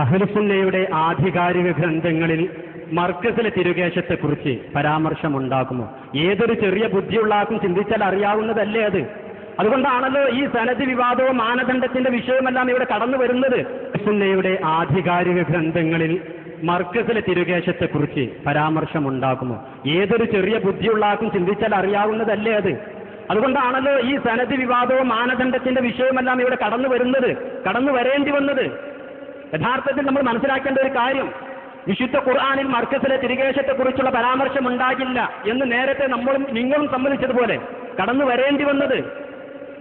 അഹ്ലുസുന്നയുടെ ആധികാരിക ഗ്രന്ഥങ്ങളിൽ മർക്കസിലെ തിരുകേശത്തെക്കുറിച്ച് പരാമർശമുണ്ടാകുമോ? ഏതൊരു ചെറിയ ബുദ്ധിയുള്ള ആൾക്കും ചിന്തിച്ചാൽ അറിയാവുന്നതല്ലേ അത്. അതുകൊണ്ടാണല്ലോ ഈ സനദ് വിവാദവും മാനദണ്ഡത്തിന്റെ വിഷയമെല്ലാം ഇവിടെ കടന്നു വരുന്നത്. അഹ്ലുസുന്നയുടെ ആധികാരിക ഗ്രന്ഥങ്ങളിൽ മർക്കസിലെ തിരുകേശത്തെക്കുറിച്ച് പരാമർശമുണ്ടാകുമോ? ഏതൊരു ചെറിയ ബുദ്ധിയുള്ള ആൾക്കും ചിന്തിച്ചാൽ അറിയാവുന്നതല്ലേ അത്. അതുകൊണ്ടാണല്ലോ ഈ സനദ് വിവാദവും മാനദണ്ഡത്തിന്റെ വിഷയമെല്ലാം ഇവിടെ കടന്നു വരുന്നത്, കടന്നു വരേണ്ടി വന്നത്. യഥാർത്ഥത്തിൽ നമ്മൾ മനസ്സിലാക്കേണ്ട ഒരു കാര്യം, വിശുദ്ധ ഖുർആനിൽ മർക്കസിലെ തിരുകേശത്തെക്കുറിച്ചുള്ള പരാമർശം ഉണ്ടാകില്ല എന്ന് നേരത്തെ നമ്മളും നിങ്ങളും സമ്മതിച്ചതുപോലെ കടന്നു വരേണ്ടി വന്നത്.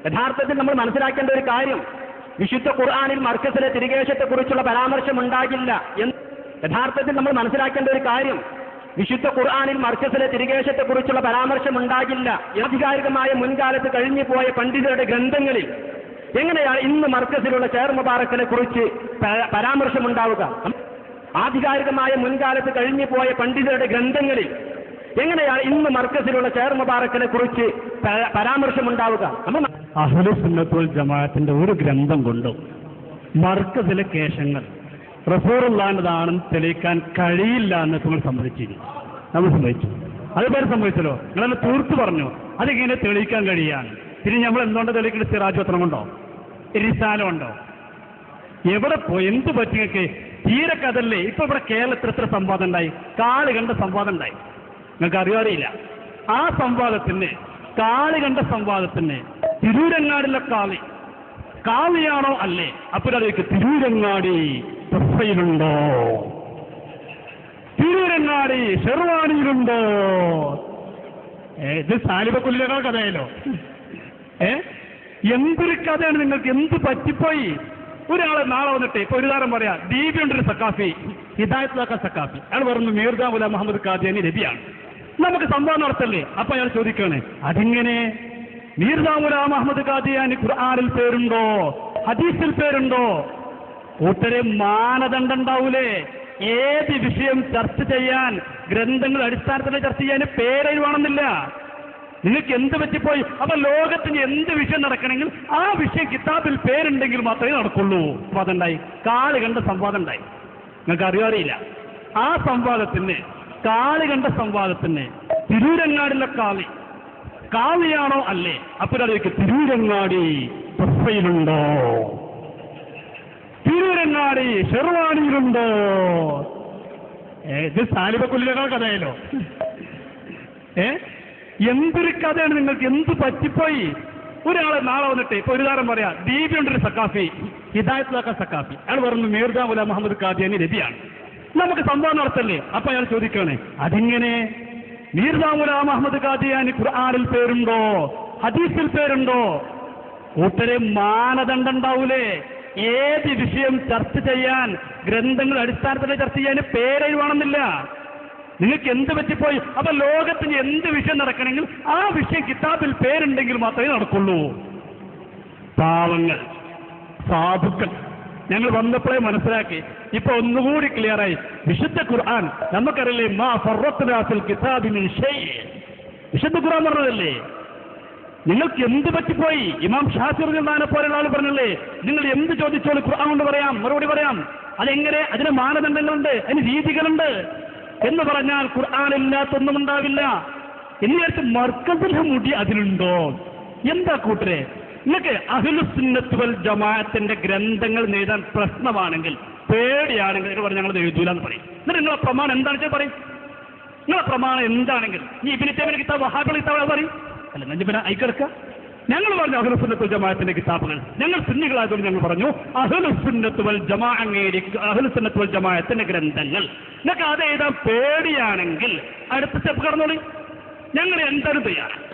യഥാർത്ഥത്തിൽ നമ്മൾ മനസ്സിലാക്കേണ്ട ഒരു കാര്യം, വിശുദ്ധ ഖുർആനിൽ മർക്കസിലെ തിരുകേശത്തെക്കുറിച്ചുള്ള പരാമർശം ഉണ്ടാകില്ല എന്ന് യഥാർത്ഥത്തിൽ നമ്മൾ മനസ്സിലാക്കേണ്ട ഒരു കാര്യം, വിശുദ്ധ ഖുർആനിൽ മർക്കസിലെ തിരുകേശത്തെക്കുറിച്ചുള്ള പരാമർശം ഉണ്ടാകില്ല. ആധികാരികമായ മുൻകാലത്ത് കഴിഞ്ഞു പോയ പണ്ഡിതരുടെ ഗ്രന്ഥങ്ങളിൽ എങ്ങനെയാണ് ഇന്ന് മർക്കസിലുള്ള ഷേർ മുബാറക്കിനെ കുറിച്ച് പരാമർശമുണ്ടാവുക? ആധികാരികമായ മുൻകാലത്ത് കഴിഞ്ഞു പോയ പണ്ഡിതരുടെ ഗ്രന്ഥങ്ങളിൽ എങ്ങനെയാണ് ഇന്ന് മർക്കസിലുള്ള ഷേർ മുബാറക്കിനെ കുറിച്ച് പരാമർശമുണ്ടാവുക? അഹ്ലുസുന്നത്ത് വൽ ജമാഅത്തിന്റെ ഒരു ഗ്രന്ഥം കൊണ്ടും മർക്കസിലെ കേശങ്ങൾ റസൂലുള്ളാഹിന്റേതാണെന്ന് തെളിയിക്കാൻ കഴിയില്ല എന്ന് നിങ്ങൾ സമ്മതിച്ചിരുന്നു. നമ്മൾ സമ്മതിച്ചു. അതുപോലെ സമ്മതിച്ചല്ലോ. നിങ്ങളത് തീർത്തു പറഞ്ഞു അതെങ്ങനെ തെളിയിക്കാൻ കഴിയാണ്. പിന്നെ നമ്മൾ എന്തുകൊണ്ട് തെളിയിക്കുന്ന സിറാജ് പത്രം കൊണ്ടോ റിസാല ഉണ്ടോ? എവിടെ പോയി എന്ത് പറ്റിയൊക്കെ തീരെ കഥല്ലേ. ഇപ്പൊ ഇവിടെ കേരളത്തിൽ എത്ര സംവാദം ഉണ്ടായി? കാളി കണ്ട സംവാദം ഉണ്ടായി. നിങ്ങൾക്ക് അറിയാറിയില്ല. ആ സംവാദത്തിന് കാളി കണ്ട സംവാദത്തിന് തിരൂരങ്ങാടിലെ കാളിയാണോ അല്ലേ? അപ്പോഴേക്ക് തിരൂരങ്ങാടി പ്രസയിലുണ്ടോ? തിരൂരങ്ങാടി ഷെർവാണിയിലുണ്ടോ? ഇത് സാലിബക്കുല്ലിനേക്കാൾ കഥയല്ലോ. എന്തൊരു കഥയാണ് നിങ്ങൾക്ക്. എന്ത് പറ്റിപ്പോയി? ഒരാളെ നാളെ വന്നിട്ട് ഇപ്പൊ ഒരു താരം പറയാ ദീപിയുണ്ടൊരു സക്കാഫി, ഹിദായത്തുൽ സക്കാഫി, അയാൾ പറഞ്ഞു മീർദാ ഗുലാം മുഹമ്മദ് ഖാദിയാനി നബിയാണ്. നമുക്ക് സംഭവം നടത്തല്ലേ? അപ്പൊ അയാൾ ചോദിക്കാണ് അതെങ്ങനെ? മീർദാ ഗുലാം മുഹമ്മദ് ഖാദിയാനി ഖുർആനിൽ പേരുണ്ടോ? ഹദീസിൽ പേരുണ്ടോ? കൂട്ടരെ മാനദണ്ഡം ഉണ്ടാവൂലേ? ഏത് വിഷയം ചർച്ച ചെയ്യാൻ ഗ്രന്ഥങ്ങൾ അടിസ്ഥാനത്തിൽ ചർച്ച ചെയ്യാൻ പേരെഴുവാണെന്നില്ല. നിങ്ങൾക്ക് എന്ത് പറ്റിപ്പോയി? അപ്പൊ ലോകത്തിന് എന്ത് വിഷയം നടക്കണമെങ്കിൽ ആ വിഷയം കിതാബിൽ പേരുണ്ടെങ്കിൽ മാത്രമേ നടക്കുള്ളൂ. സംവാദം ഉണ്ടായി. കാളി കണ്ട സംവാദം ഉണ്ടായി. നിങ്ങൾക്ക് അറിയാറിയില്ല. ആ സംവാദത്തിന് കാളി കണ്ട സംവാദത്തിന് തിരൂരങ്ങാടിലെ കാളിയാണോ അല്ലേ? അപ്പോഴേക്ക് തിരൂരങ്ങാടി പ്രസയിലുണ്ടോ? തിരൂരങ്ങാടി ഷെർവാണിയിലുണ്ടോ? ഇത് സാലിബക്കുല്ലിനേക്കാൾ കഥയല്ലോ. എന്തൊരു കഥയാണ് നിങ്ങൾക്ക്. എന്ത് പറ്റിപ്പോയി? ഒരാളെ നാളെ വന്നിട്ട് ഇപ്പൊ ഒരു താരം പറയാ ദീപിയുണ്ടൊരു സക്കാഫി, ഹിദായത്തുൽ സക്കാഫി, അയാൾ പറഞ്ഞു മീർദാ ഗുലാം മുഹമ്മദ് ഖാദിയാനി നബിയാണ്. നമുക്ക് സംഭവം നടത്തല്ലേ? അപ്പൊ അയാൾ ചോദിക്കാണ് അതെങ്ങനെ? മീർദാ ഗുലാം മുഹമ്മദ് ഖാദിയാനി ഖുർആനിൽ പേരുണ്ടോ? ഹദീസിൽ പേരുണ്ടോ? കൂട്ടരെ മാനദണ്ഡം ഉണ്ടാവൂലേ? ഏത് വിഷയം ചർച്ച ചെയ്യാൻ ഗ്രന്ഥങ്ങൾ അടിസ്ഥാനത്തിൽ ചർച്ച ചെയ്യാൻ പേരെഴുവാണെന്നില്ല. നിങ്ങൾക്ക് എന്ത് പറ്റിപ്പോയി? അപ്പൊ ലോകത്തിന് എന്ത് വിഷയം നടക്കണമെങ്കിൽ ആ വിഷയം കിതാബിൽ പേരുണ്ടെങ്കിൽ മാത്രമേ നടക്കുള്ളൂ. പാവങ്ങൾ, സാധുക്കൾ ഞങ്ങൾ വന്നപ്പോഴേ മനസ്സിലാക്കി. ഇപ്പൊ ഒന്നുകൂടി ക്ലിയറായി. വിശുദ്ധ ഖുർആൻ നമുക്കറിയില്ലേ, മാ ഫറത്നാ ഫിൽ കിതാബി മിൻ ഷൈഇ. വിശുദ്ധ ഖുർആൻ പറഞ്ഞതല്ലേ. നിങ്ങൾക്ക് എന്ത് പറ്റിപ്പോയി? ഇമാം ഷാഫി റളിയല്ലാഹു പോലുള്ള ആൾ പറഞ്ഞല്ലേ, നിങ്ങൾ എന്ത് ചോദിച്ചോളൂ ഖുർആൻ കൊണ്ട് പറയാം, മറുപടി പറയാം. അതെങ്ങനെ? അതിന് മാനദണ്ഡങ്ങളുണ്ട്, അതിന് രീതികളുണ്ട്. എന്ന് പറഞ്ഞാൽ ഖുർആനില്ലാത്തൊന്നും ഉണ്ടാവില്ല. എന്നിട്ട് മർക്കസിലെ മുടി അതിലുണ്ടോ? എന്താ കൂട്ടരെ? നിങ്ങൾക്ക് അഹ്ലുസുന്നത്ത് വൽ ജമാഅത്തിന്റെ ഗ്രന്ഥങ്ങൾ എഴുതാൻ പ്രശ്നമാണെങ്കിൽ, പേടിയാണെങ്കിൽ ഇത് പറഞ്ഞ് ഞങ്ങൾ എഴുതൂല എന്ന് പറയും. എന്നിട്ട് നിങ്ങളെ പ്രമാണം എന്താണെന്ന് വെച്ചാൽ പറയും. നിങ്ങളെ പ്രമാണം എന്താണെങ്കിൽ ഈ ഇബ്നു തൈമിയ്യ കിതാബ് വഹാബികളുടെ കിതാബ് പറയും. അല്ല ഞാൻ പിന്നെ ഐക്കെടുക്കുക. ഞങ്ങൾ പറഞ്ഞു അഹ്ലുസുന്നത്ത് വൽ ജമാഅത്തിന്റെ കിതാബുകൾ. ഞങ്ങൾ സുന്നികളായതുകൊണ്ട് ഞങ്ങൾ പറഞ്ഞു അഹ്ലുസുന്നത്ത് വൽ ജമാഅത്തിന്റെ ഗ്രന്ഥങ്ങൾ. നിങ്ങൾക്ക് അത് എഴുതാൻ പേടിയാണെങ്കിൽ അടുത്ത സ്റ്റെപ്പ് കടന്നോളി. ഞങ്ങൾ എന്താണ് തയ്യാറാണ്?